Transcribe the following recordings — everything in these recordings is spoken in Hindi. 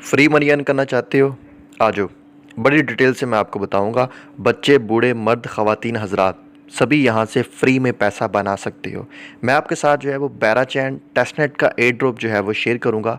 फ्री मनी अर्न करना चाहते हो? आ जाओ। बड़ी डिटेल से मैं आपको बताऊंगा। बच्चे, बूढ़े, मर्द, ख़वातीन, हजरात सभी यहाँ से फ्री में पैसा बना सकते हो। मैं आपके साथ जो है वो बेराचैन टेस्टनेट का एयर ड्रॉप जो है वो शेयर करूँगा।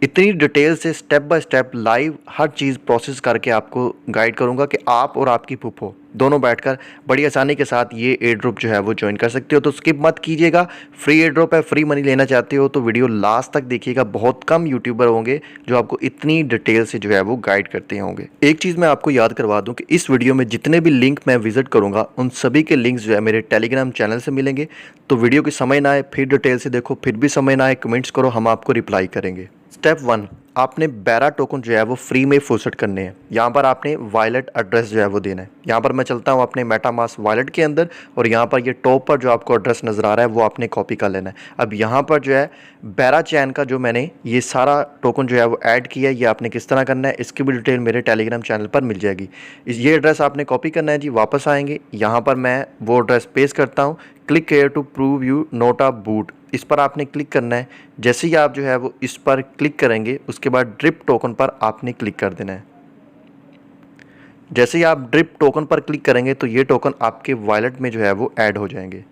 इतनी डिटेल से step by step live her cheese process करके आपको गाइड करूँगा कि आप और आपकी फूफो दोनों बैठकर बड़ी आसानी के साथ ये एयर ड्रॉप जो है वो ज्वाइन कर सकते हो। तो स्किप मत कीजिएगा। फ्री एयर ड्रॉप है, फ्री मनी लेना चाहते हो तो वीडियो लास्ट तक देखिएगा। बहुत कम यूट्यूबर होंगे जो आपको इतनी डिटेल से जो है वो गाइड करते होंगे। एक चीज़ मैं आपको याद करवा दूं कि इस वीडियो में जितने भी लिंक मैं विजिट करूंगा उन सभी के लिंक्स जो है मेरे टेलीग्राम चैनल से मिलेंगे। तो वीडियो की समय ना आए फिर डिटेल से देखो, फिर भी समय ना आए कमेंट्स करो, हम आपको रिप्लाई करेंगे। स्टेप 1, आपने बेरा टोकन जो है वो फ्री में फुर्सत करने हैं। यहाँ पर आपने वॉलेट एड्रेस जो है वो देना है। यहाँ पर मैं चलता हूँ अपने मेटामास्क वॉलेट के अंदर और यहाँ पर ये टॉप पर जो आपको एड्रेस नज़र आ रहा है वो आपने कॉपी कर लेना है। अब यहाँ पर जो है बेराचैन का जो मैंने ये सारा टोकन जो है वो ऐड किया है, ये आपने किस तरह करना है इसकी भी डिटेल मेरे टेलीग्राम चैनल पर मिल जाएगी। ये एड्रेस आपने कॉपी करना है जी। वापस आएंगे, यहाँ पर मैं वो एड्रेस पेस्ट करता हूँ। Click here to prove you not a bot, इस पर आपने क्लिक करना है। जैसे ही आप जो है वो इस पर क्लिक करेंगे उसके बाद ड्रिप टोकन पर आपने क्लिक कर देना है। जैसे ही आप ड्रिप टोकन पर क्लिक करेंगे तो ये टोकन आपके वॉलेट में जो है वो ऐड हो जाएंगे।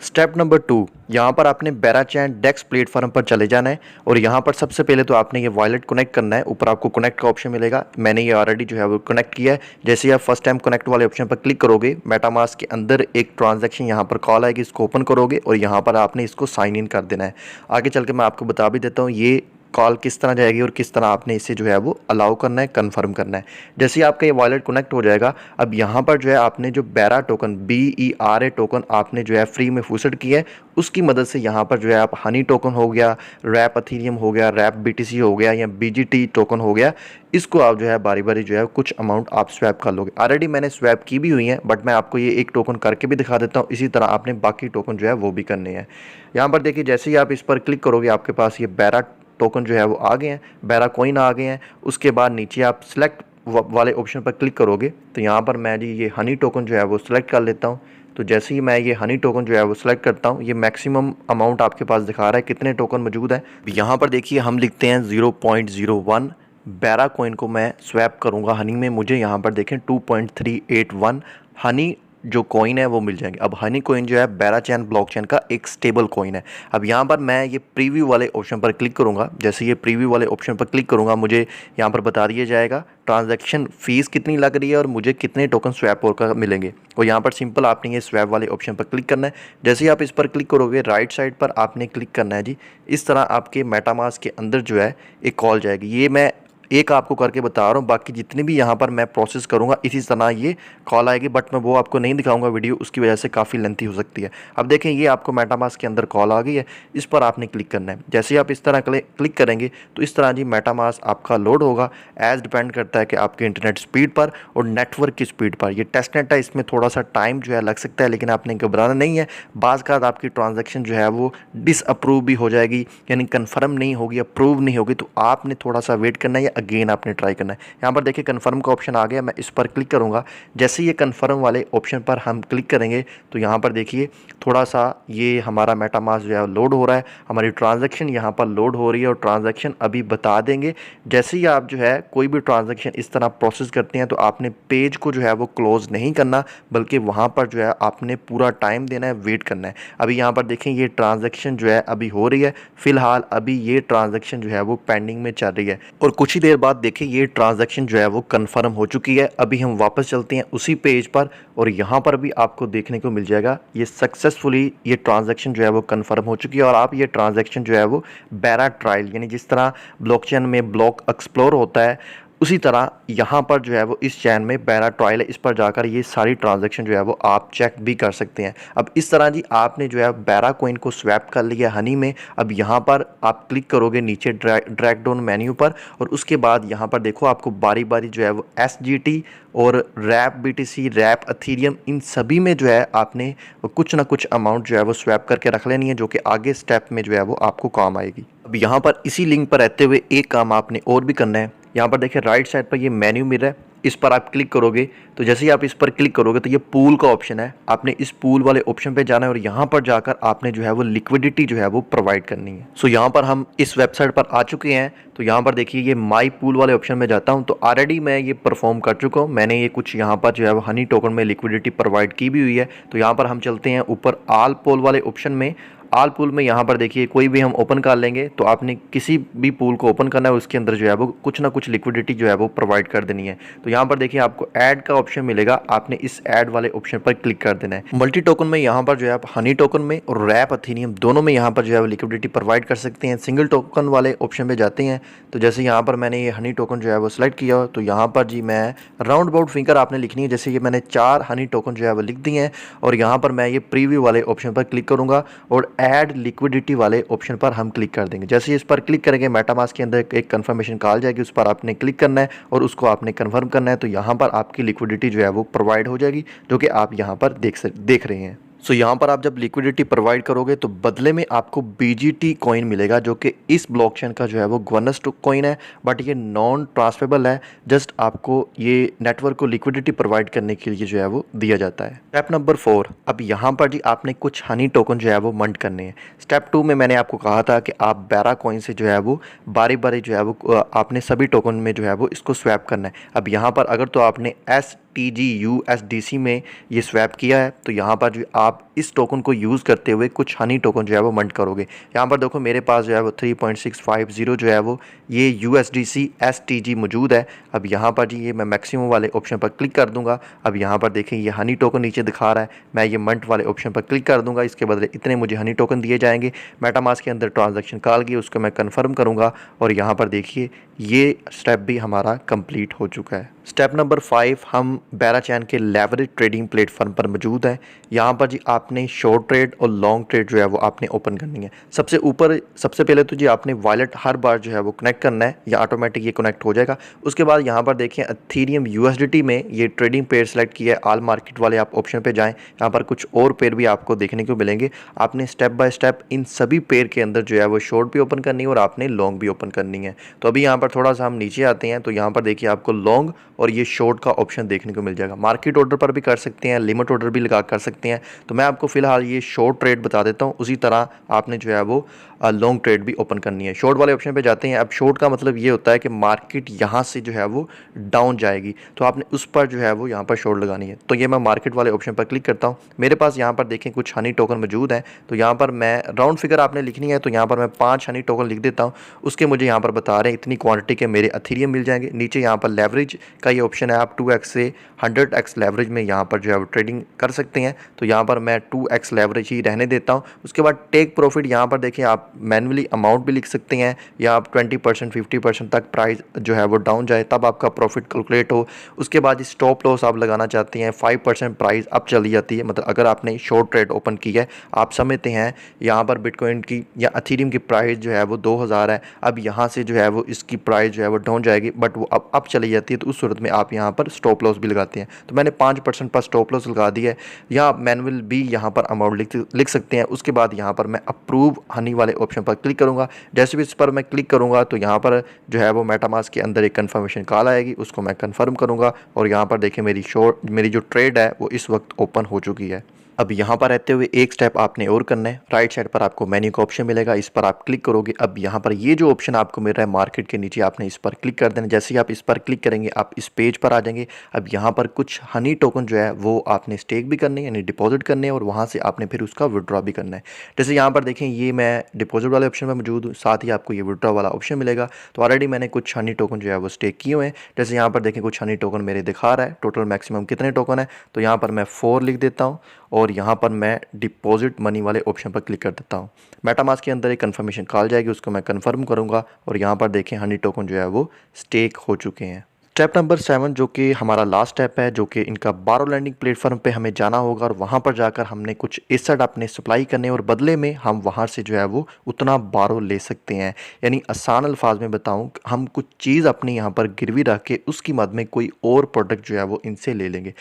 स्टेप नंबर 2, यहाँ पर आपने बेराचैन डेक्स प्लेटफॉर्म पर चले जाना है और यहाँ पर सबसे पहले तो आपने ये वॉलेट कनेक्ट करना है। ऊपर आपको कनेक्ट का ऑप्शन मिलेगा, मैंने ये ऑलरेडी जो है वो कनेक्ट किया है। जैसे ही आप फर्स्ट टाइम कनेक्ट वाले ऑप्शन पर क्लिक करोगे मेटामास्क के अंदर एक ट्रांजैक्शन यहाँ पर कॉल आएगी, इसको ओपन करोगे और यहाँ पर आपने इसको साइन इन कर देना है। आगे चल के मैं आपको बता भी देता हूँ ये कॉल किस तरह जाएगी और किस तरह आपने इसे जो है वो अलाउ करना है, कन्फर्म करना है। जैसे ही आपका ये वॉलेट कनेक्ट हो जाएगा, अब यहाँ पर जो है आपने जो बेरा टोकन BERA टोकन आपने जो है फ्री में फुर्सत किया है उसकी मदद से यहाँ पर जो है आप हनी टोकन हो गया, रैप अथीरियम हो गया, रैप BTC हो गया या BGT टोकन हो गया, इसको आप जो है बारी बारी जो है कुछ अमाउंट आप स्वैप कर लोगे। ऑलरेडी मैंने स्वैप की भी हुई है बट मैं आपको ये एक टोकन करके भी दिखा देता हूँ। इसी तरह आपने बाकी टोकन जो है वो भी करने हैं। यहाँ पर देखिए जैसे ही आप इस पर क्लिक करोगे आपके पास ये बेरा टोकन जो है वो आ गए हैं, बेरा कॉइन आ गए हैं। उसके बाद नीचे आप सिलेक्ट वाले ऑप्शन पर क्लिक करोगे तो यहाँ पर मैं जी ये हनी टोकन जो है वो सिलेक्ट कर लेता हूँ। तो जैसे ही मैं ये हनी टोकन जो है वो सिलेक्ट करता हूँ ये मैक्सिमम अमाउंट आपके पास दिखा रहा है कितने टोकन मौजूद है। यहाँ पर देखिए हम लिखते हैं 0.01 बेरा कॉइन को मैं स्वैप करूँगा हनी में, मुझे यहाँ पर देखें 2.381 हनी जो कॉइन है वो मिल जाएंगे। अब हनी कॉइन जो है बेराचैन ब्लॉकचेन का एक स्टेबल कॉइन है। अब यहाँ पर मैं ये प्रीव्यू वाले ऑप्शन पर क्लिक करूँगा। जैसे ये प्रीव्यू वाले ऑप्शन पर क्लिक करूँगा मुझे यहाँ पर बता दिया जाएगा ट्रांजैक्शन फ़ीस कितनी लग रही है और मुझे कितने टोकन स्वैप होकर मिलेंगे। और यहाँ पर सिंपल आपने ये स्वैप वाले ऑप्शन पर क्लिक करना है। जैसे ही आप इस पर क्लिक करोगे राइट साइड पर आपने क्लिक करना है जी। इस तरह आपके मेटामास्क के अंदर जो है एक कॉल जाएगी। ये मैं एक आपको करके बता रहा हूँ, बाकी जितनी भी यहाँ पर मैं प्रोसेस करूँगा इसी तरह ये कॉल आएगी बट मैं वो आपको नहीं दिखाऊंगा, वीडियो उसकी वजह से काफ़ी लेंथी हो सकती है। अब देखें ये आपको मेटामास्क के अंदर कॉल आ गई है, इस पर आपने क्लिक करना है। जैसे ही आप इस तरह क्लिक करेंगे तो इस तरह जी मेटामास्क आपका लोड होगा। एज डिपेंड करता है कि आपके इंटरनेट स्पीड पर और नेटवर्क की स्पीड पर। ये टेस्टनेट है, इसमें थोड़ा सा टाइम जो है लग सकता है लेकिन आपने घबराना नहीं है। बाज़ का आपकी ट्रांजेक्शन जो है वो डिसअप्रूव भी हो जाएगी, यानी कन्फर्म नहीं होगी, अप्रूव नहीं होगी, तो आपने थोड़ा सा वेट करना है, अगेन आपने ट्राई करना है। यहाँ पर देखिए कन्फर्म का ऑप्शन आ गया, मैं इस पर क्लिक करूँगा। जैसे ये कन्फर्म वाले ऑप्शन पर हम क्लिक करेंगे तो यहाँ पर देखिए थोड़ा सा ये हमारा मेटामास्क जो है लोड हो रहा है, हमारी ट्रांजैक्शन यहाँ पर लोड हो रही है और ट्रांजैक्शन अभी बता देंगे। जैसे ही आप जो है कोई भी ट्रांजैक्शन इस तरह प्रोसेस करते हैं तो आपने पेज को जो है वो क्लोज नहीं करना बल्कि वहाँ पर जो है आपने पूरा टाइम देना है, वेट करना है। अभी यहाँ पर देखें ये ट्रांजैक्शन जो है अभी हो रही है, फिलहाल अभी ये ट्रांजैक्शन जो है वो पेंडिंग में चल रही है और कुछ ही देर बाद देखिए ये ट्रांजैक्शन जो है वो कंफर्म हो चुकी है। अभी हम वापस चलते हैं उसी पेज पर और यहाँ पर भी आपको देखने को मिल जाएगा ये सक्सेसफुली ये ट्रांजैक्शन जो है वो कंफर्म हो चुकी है। और आप ये ट्रांजैक्शन जो है वो बेरा ट्रायल, यानी जिस तरह ब्लॉकचेन में ब्लॉक एक्सप्लोर होता है उसी तरह यहाँ पर जो है वो इस चैन में बेरा ट्रायल है, इस पर जाकर ये सारी ट्रांजैक्शन जो है वो आप चेक भी कर सकते हैं। अब इस तरह जी आपने जो है बेरा कॉइन को स्वैप कर लिया हनी में। अब यहाँ पर आप क्लिक करोगे नीचे ड्रैग डाउन मेन्यू पर और उसके बाद यहाँ पर देखो आपको बारी बारी जो है वो SGT और रैप BTC, रैप अथीरियम, इन सभी में जो है आपने कुछ ना कुछ अमाउंट जो है वो स्वैप करके रख लेनी है जो कि आगे स्टेप में जो है वो आपको काम आएगी। अब यहाँ पर इसी लिंक पर रहते हुए एक काम आपने और भी करना है। यहाँ पर देखिए राइट साइड पर ये मेन्यू मिल रहा है, इस पर आप क्लिक करोगे तो जैसे ही आप इस पर क्लिक करोगे तो ये पूल का ऑप्शन है, आपने इस पूल वाले ऑप्शन पे जाना है और यहाँ पर जाकर आपने जो है वो लिक्विडिटी जो है वो प्रोवाइड करनी है। सो यहाँ पर हम इस वेबसाइट पर आ चुके हैं। तो यहाँ पर देखिए ये माई पूल वाले ऑप्शन में जाता हूँ तो ऑलरेडी मैं ये परफॉर्म कर चुका हूँ। मैंने ये कुछ यहाँ पर जो है वो हनी टोकन में लिक्विडिटी प्रोवाइड की भी हुई है। तो यहाँ पर हम चलते हैं ऊपर आल पूल वाले ऑप्शन में। आल पूल में यहाँ पर देखिए कोई भी हम ओपन कर लेंगे तो आपने किसी भी पूल को ओपन करना है, उसके अंदर जो है वो कुछ ना कुछ लिक्विडिटी जो है वो प्रोवाइड कर देनी है। तो यहाँ पर देखिए आपको ऐड का ऑप्शन मिलेगा, आपने इस ऐड वाले ऑप्शन पर क्लिक कर देना है। मल्टी टोकन में यहाँ पर जो है आप हनी टोकन में और रैप एथेरियम दोनों में यहाँ पर जो है वो लिक्विडिटी प्रोवाइड कर सकते हैं। सिंगल टोकन वाले ऑप्शन पे जाते हैं तो जैसे यहाँ पर मैंने ये हनी टोकन जो है वो सिलेक्ट किया तो यहाँ पर जी मैं राउंड अबाउट फिंगर आपने लिखनी है। जैसे ये मैंने 4 हनी टोकन जो है वो लिख दिए हैं और यहाँ पर मैं ये प्रीव्यू वाले ऑप्शन पर क्लिक करूँगा और ऐड लिक्विडिटी वाले ऑप्शन पर हम क्लिक कर देंगे। जैसे इस पर क्लिक करेंगे मेटामास्क के अंदर एक कंफर्मेशन कॉल जाएगी, उस पर आपने क्लिक करना है और उसको आपने कंफर्म करना है। तो यहाँ पर आपकी लिक्विडिटी जो है वो प्रोवाइड हो जाएगी, जो कि आप यहाँ पर देख रहे हैं। सो यहाँ पर आप जब लिक्विडिटी प्रोवाइड करोगे तो बदले में आपको BGT कॉइन मिलेगा, जो कि इस ब्लॉकचेन का जो है वो गवर्नेंस कॉइन है, बट ये नॉन ट्रांसफरेबल है। जस्ट आपको ये नेटवर्क को लिक्विडिटी प्रोवाइड करने के लिए जो है वो दिया जाता है। स्टेप नंबर 4, अब यहाँ पर जी आपने कुछ हनी टोकन जो है वो मंट करने हैं। स्टेप 2 में मैंने आपको कहा था कि आप बेरा कॉइन से जो है वो बारी बारी जो है वो आपने सभी टोकन में जो है वो इसको स्वैप करना है। अब यहाँ पर अगर तो आपने STGUSDC में ये स्वैप किया है तो यहाँ पर जो आप इस टोकन को यूज़ करते हुए कुछ हनी टोकन जो है वो मंट करोगे। यहाँ पर देखो मेरे पास जो है वो 3.650 जो है वो ये USDC STG मौजूद है। अब यहाँ पर जी ये मैं मैक्सिमम वाले ऑप्शन पर क्लिक कर दूंगा। अब यहाँ पर देखें ये हनी टोकन नीचे दिखा रहा है, मैं ये मंट वाले ऑप्शन पर क्लिक कर दूंगा। इसके बदले इतने मुझे हनी टोकन दिए जाएंगे। मेटामास्क के अंदर ट्रांजैक्शन कॉल की उसको मैं कन्फर्म करूँगा और यहाँ पर देखिए ये स्टेप भी हमारा कंप्लीट हो चुका है। स्टेप नंबर 5, हम बेराचैन के लेवरेज ट्रेडिंग प्लेटफॉर्म पर मौजूद हैं। यहाँ पर जी आपने शॉर्ट ट्रेड और लॉन्ग ट्रेड जो है वो आपने ओपन करनी है। सबसे पहले तो जी आपने वॉलेट हर बार जो है वो कनेक्ट करना है, या ऑटोमेटिक ये कनेक्ट हो जाएगा। उसके बाद यहाँ पर देखें एथेरियम USDT में ये ट्रेडिंग पेयर सेलेक्ट किया है, ऑल मार्केट वाले आप ऑप्शन पे जाएं। यहाँ पर कुछ और पेयर भी आपको देखने को मिलेंगे। आपने स्टेप बाय स्टेप इन सभी पेयर के अंदर जो है वो शॉर्ट भी ओपन करनी है और आपने लॉन्ग भी ओपन करनी है। तो अभी यहाँ पर थोड़ा सा हम नीचे आते हैं तो यहाँ पर देखिए आपको लॉन्ग और ये शॉर्ट का ऑप्शन देखने को मिल जाएगा। मार्केट ऑर्डर पर भी कर सकते हैं, लिमिट ऑर्डर भी लगा कर सकते हैं। तो मैं आपको फिलहाल ये शॉर्ट ट्रेड बता देता हूँ, उसी तरह आपने जो है वो लॉन्ग ट्रेड भी ओपन करनी है। शॉर्ट वाले ऑप्शन पे जाते हैं। अब शॉर्ट का मतलब ये होता है कि मार्केट यहाँ से जो है वो डाउन जाएगी तो आपने उस पर जो है वो यहाँ पर शॉर्ट लगानी है। तो ये मैं मार्केट वाले ऑप्शन पर क्लिक करता हूँ। मेरे पास यहाँ पर देखें कुछ हनी टोकन मौजूद हैं। तो यहाँ पर मैं राउंड फिगर आपने लिखनी है, तो यहाँ पर मैं 5 हनी टोकन लिख देता हूँ। उसके मुझे यहाँ पर बता रहे हैं इतनी क्वांटिटी के मेरे एथेरियम मिल जाएंगे। नीचे यहाँ पर लेवरेज का ये ऑप्शन है, आप 2x से 100x लेवरेज में यहाँ पर जो है वो ट्रेडिंग कर सकते हैं। तो यहाँ पर मैं 2x लेवरेज ही रहने देता हूँ। उसके बाद टेक प्रॉफिट यहाँ पर देखिए आप मैन्युअली अमाउंट भी लिख सकते हैं, या आप 20% 50% तक प्राइस जो है वो डाउन जाए तब आपका प्रॉफिट कैलकुलेट हो। उसके बाद स्टॉप लॉस आप लगाना चाहते हैं, 5% प्राइस अप चली जाती है। मतलब अगर आपने शॉर्ट ट्रेड ओपन की है, आप समझते हैं यहाँ पर बिटकॉइन की या एथेरियम की प्राइस जो है वो 2000 है, अब यहाँ से जो है वो इसकी प्राइस जो है वो डाउन जाएगी बट वो अब अप चली जाती है। तो उस सूरत में आप यहाँ पर स्टॉप लॉस भी लगाते हैं। तो मैंने 5% पर स्टॉप लॉस लगा दिया है, या आप मैनुअल भी यहाँ पर अमाउंट लिख सकते हैं। उसके बाद यहाँ पर मैं अप्रूव हनी वाले ऑप्शन पर क्लिक करूँगा। जैसे भी इस पर मैं क्लिक करूँगा तो यहाँ पर जो है वो मेटामास्क के अंदर एक कन्फर्मेशन कॉल आएगी, उसको मैं कन्फर्म करूँगा और यहाँ पर देखिए मेरी जो ट्रेड है वो इस वक्त ओपन हो चुकी है। अब यहाँ पर रहते हुए एक स्टेप आपने और करना है। राइट साइड पर आपको मेन्यू का ऑप्शन मिलेगा, इस पर आप क्लिक करोगे। अब यहाँ पर ये जो ऑप्शन आपको मिल रहा है मार्केट के नीचे, आपने इस पर क्लिक कर देना। जैसे ही आप इस पर क्लिक करेंगे आप इस पेज पर आ जाएंगे। अब यहाँ पर कुछ हनी टोकन जो है वो आपने स्टेक भी करने यानी डिपॉजिट करने हैं और वहाँ से आपने फिर उसका विड्रॉ भी करना है। जैसे यहाँ पर देखें ये मैं डिपॉजिट वाले ऑप्शन में मौजूद हूँ, साथ ही आपको ये विड्रॉ वाला ऑप्शन मिलेगा। तो ऑलरेडी मैंने कुछ हनी टोकन जो है वो स्टेक किए हुए हैं। जैसे यहाँ पर देखें कुछ हनी टोकन मेरे दिखा रहा है, टोटल मैक्सिमम कितने टोकन है। तो यहाँ पर मैं 4 लिख देता हूँ और यहाँ पर मैं डिपॉजिट मनी वाले ऑप्शन पर क्लिक कर देता हूँ। मेटामास्क के अंदर एक कन्फर्मेशन कॉल जाएगी, उसको मैं कन्फर्म करूँगा और यहाँ पर देखें हनी टोकन जो है वो स्टेक हो चुके हैं। स्टेप नंबर 7 जो कि हमारा लास्ट स्टेप है, जो कि इनका बारो लैंडिंग प्लेटफॉर्म पे हमें जाना होगा और वहाँ पर जाकर हमने कुछ एसेट अपने सप्लाई करने और बदले में हम वहाँ से जो है वो उतना बारो ले सकते हैं। यानी आसान अल्फाज में बताऊँ, हम कुछ चीज़ अपनी यहाँ पर गिरवी रख के उसकी मद में कोई और प्रोडक्ट जो है वो इनसे ले लेंगे।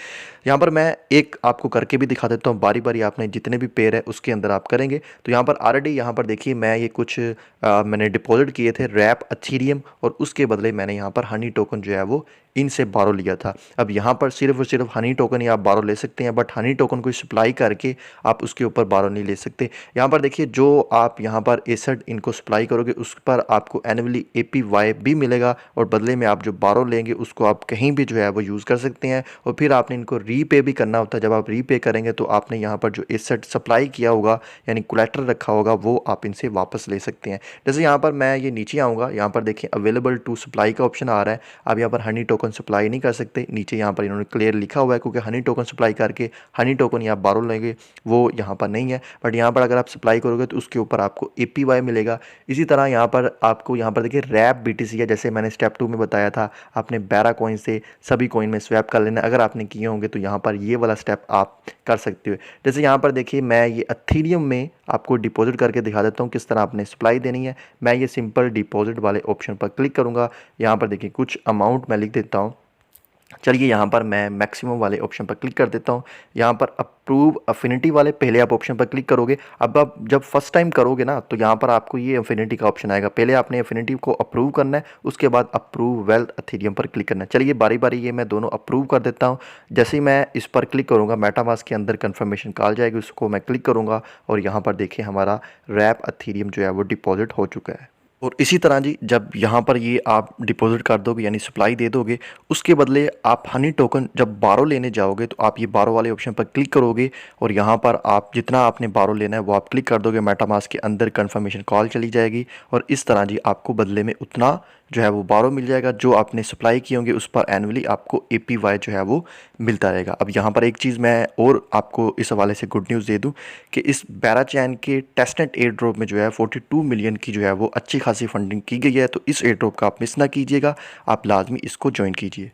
यहाँ पर मैं एक आपको करके भी दिखा देता हूँ, बारी बारी आपने जितने भी पेयर है उसके अंदर आप करेंगे। तो यहाँ पर ऑलरेडी यहाँ पर देखिए मैं ये कुछ मैंने डिपॉजिट किए थे रैप एथेरियम और उसके बदले मैंने यहाँ पर हनी टोकन जो है वो इनसे बारो लिया था। अब यहाँ पर सिर्फ और सिर्फ हनी टोकन ही आप बारो ले सकते हैं, बट हनी टोकन को सप्लाई करके आप उसके ऊपर बारो नहीं ले सकते। यहाँ पर देखिए जो आप यहाँ पर एसेट इनको सप्लाई करोगे उस पर आपको एनुअली APY भी मिलेगा, और बदले में आप जो बारो लेंगे उसको आप कहीं भी जो है वो यूज़ कर सकते हैं। और फिर आपने इनको रीपे भी करना होता है। जब आप रीपे करेंगे तो आपने यहाँ पर जो एसेट सप्लाई किया होगा यानी कोलेटरल रखा होगा वो आप इनसे वापस ले सकते हैं। जैसे यहाँ पर मैं ये नीचे आऊँगा, यहाँ पर देखिए अवेलेबल टू सप्लाई का ऑप्शन आ रहा है। आप यहाँ पर हनी टोकन सप्लाई नहीं कर सकते, नीचे यहाँ पर इन्होंने क्लियर लिखा हुआ है, क्योंकि हनी टोकन सप्लाई करके हनी टोकन या बारो लेंगे वो यहाँ पर नहीं है। बट यहाँ पर अगर आप सप्लाई करोगे तो उसके ऊपर आपको APY मिलेगा। इसी तरह यहाँ पर आपको यहाँ पर देखिए रैप BTC है, जैसे मैंने स्टेप 2 में बताया था, आपने बेरा कॉइन से सभी कॉइन में स्वैप कर लेना। अगर आपने किए होंगे तो यहाँ पर ये वाला स्टेप आप कर सकते हो। जैसे यहाँ पर देखिए मैं ये एथेरियम में आपको डिपॉजिट करके दिखा देता हूँ किस तरह आपने सप्लाई देनी है। मैं ये सिंपल डिपॉजिट वाले ऑप्शन पर क्लिक करूँगा। यहाँ पर देखिए कुछ अमाउंट मैं लिख देता हूँ। चलिए यहाँ पर मैं मैक्सिमम वाले ऑप्शन पर क्लिक कर देता हूँ। यहाँ पर अप्रूव अफिनिटी वाले पहले आप ऑप्शन पर क्लिक करोगे। अब आप जब फर्स्ट टाइम करोगे ना तो यहाँ पर आपको ये अफिनिटी का ऑप्शन आएगा। पहले आपने अफिनिटी को अप्रूव करना है, उसके बाद अप्रूव वेल्थ एथेरियम पर क्लिक करना है। चलिए बारी बारी ये मैं दोनों अप्रूव कर देता हूँ। जैसे ही मैं इस पर क्लिक करूँगा मेटामास्क के अंदर कन्फर्मेशन कॉल जाएगी, उसको मैं क्लिक करूँगा और यहाँ पर देखिए हमारा रैप एथेरियम जो है वो डिपॉजिट हो चुका है। और इसी तरह जी जब यहाँ पर ये आप डिपॉजिट कर दोगे यानी सप्लाई दे दोगे, उसके बदले आप हनी टोकन जब बारो लेने जाओगे तो आप ये बारो वाले ऑप्शन पर क्लिक करोगे और यहाँ पर आप जितना आपने बारो लेना है वो आप क्लिक कर दोगे। मेटामास्क के अंदर कन्फर्मेशन कॉल चली जाएगी और इस तरह जी आपको बदले में उतना जो है वो बारो मिल जाएगा जो आपने सप्लाई किए होंगे, उस पर एनुअली आपको APY जो है वो मिलता रहेगा। अब यहाँ पर एक चीज़ मैं और आपको इस हवाले से गुड न्यूज़ दे दूँ कि इस बेराचैन के टेस्टनेट एयर ड्रॉप में जो है 42 मिलियन की जो है वो अच्छी खासी फंडिंग की गई है। तो इस एयर ड्रॉप का आप मिस ना कीजिएगा, आप लाजमी इसको ज्वाइन कीजिए।